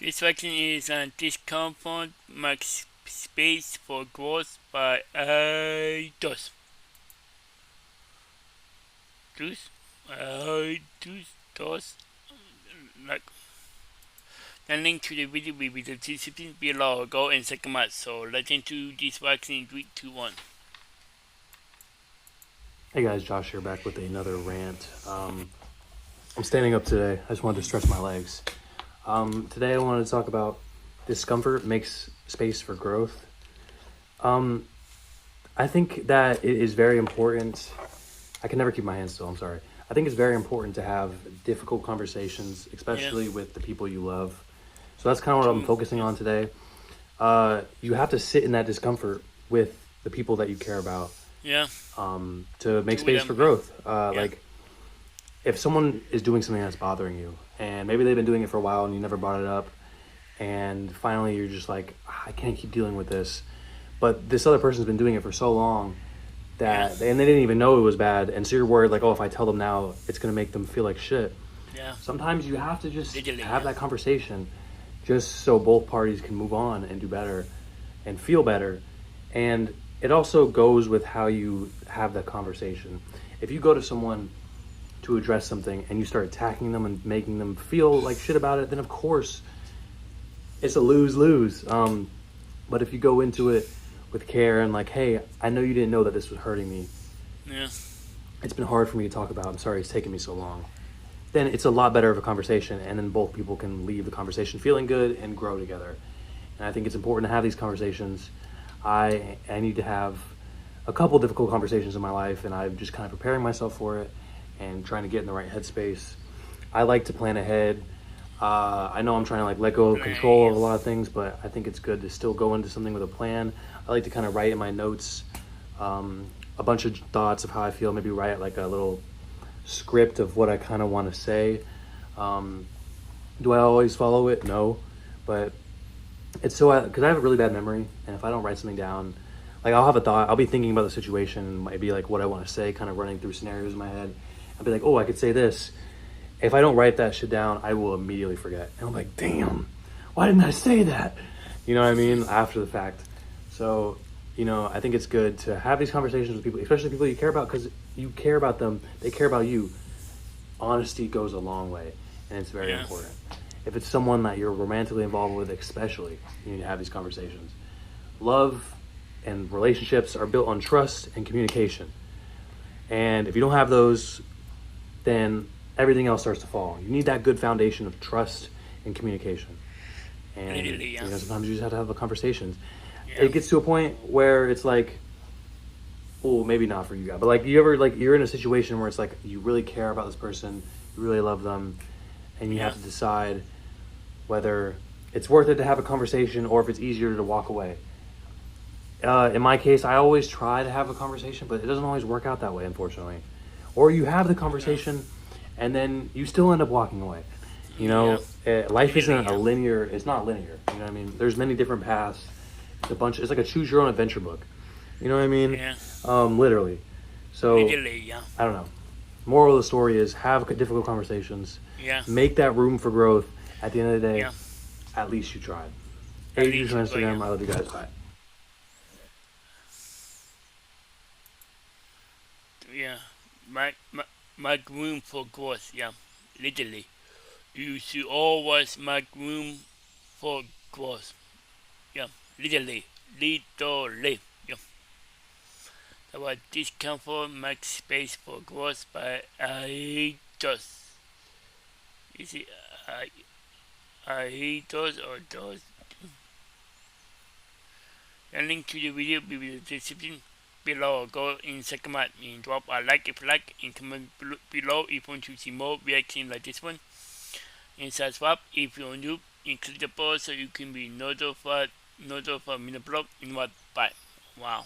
This vaccine is discomfort max space for growth by dos. Dos. Dos. Like the link to the video will be the description below. Go and check them out. So let's into this vaccine in 3, 2, 1. Hey guys, Josh here back with another rant. I'm standing up today. I just wanted to stretch my legs. Today I wanted to talk about discomfort makes space for growth. I think that it is very important. I can never keep my hands still, I'm sorry. I think it's very important to have difficult conversations, especially with the people you love. So that's kind of what I'm focusing on today. You have to sit in that discomfort with the people that you care about. Yeah. To make space for growth. Like, if someone is doing something that's bothering you, and maybe they've been doing it for a while and you never brought it up, and finally you're just like, I can't keep dealing with this. But this other person's been doing it for so long that, and they didn't even know it was bad, and so you're worried, like, oh, if I tell them now, it's going to make them feel like shit. Yeah. Sometimes you have to just have that conversation just so both parties can move on and do better and feel better. And it also goes with how you have that conversation. If you go to someone to address something and you start attacking them and making them feel like shit about it, then of course it's a lose-lose. But if you go into it with care and like, hey, I know you didn't know that this was hurting me. Yeah. It's been hard for me to talk about. I'm sorry it's taken me so long. Then it's a lot better of a conversation, and then both people can leave the conversation feeling good and grow together. And I think it's important to have these conversations. I need to have a couple difficult conversations in my life, and I'm just kind of preparing myself for it and trying to get in the right headspace. I like to plan ahead. I know I'm trying to like let go of control of a lot of things, but I think it's good to still go into something with a plan. I like to kind of write in my notes a bunch of thoughts of how I feel, maybe write like a little script of what I kind of want to say. Do I always follow it? No, but it's so, because I have a really bad memory, and if I don't write something down, like I'll have a thought, I'll be thinking about the situation, maybe like what I want to say, kind of running through scenarios in my head. I'll be like, oh, I could say this. If I don't write that shit down, I will immediately forget. And I'm like, damn, why didn't I say that? You know what I mean? After the fact. So, I think it's good to have these conversations with people, especially people you care about, because you care about them, they care about you. Honesty goes a long way, and it's very important. If it's someone that you're romantically involved with, especially, you need to have these conversations. Love and relationships are built on trust and communication. And if you don't have those, then everything else starts to fall. You need that good foundation of trust and communication. And sometimes you just have to have a conversation. It gets to a point where it's like, well, maybe not for you guys, but like you ever, like you're in a situation where it's like you really care about this person, you really love them, and you have to decide whether it's worth it to have a conversation or if it's easier to walk away. In my case, I always try to have a conversation, but it doesn't always work out that way, unfortunately. Or you have the conversation and then you still end up walking away. Life isn't it's not linear. You know what I mean? There's many different paths. It's like a choose your own adventure book. You know what I mean? Yeah. Literally. So, I don't know. Moral of the story is have difficult conversations. Yeah. Make that room for growth. At the end of the day, at least you tried. Hey, you on Instagram. I love you guys. Bye. Yeah. Make room for growth. Yeah. Literally. You should always make room for growth. Yeah. Literally. Yeah. That was discomfort makes space for growth by just. Is it those or those? The link to the video will be in the description below. Go and check them out and drop a like if you like, and comment below if you want to see more reactions like this one. And subscribe if you're new, and click the bell so you can be notified when I upload in what. Bye. Wow.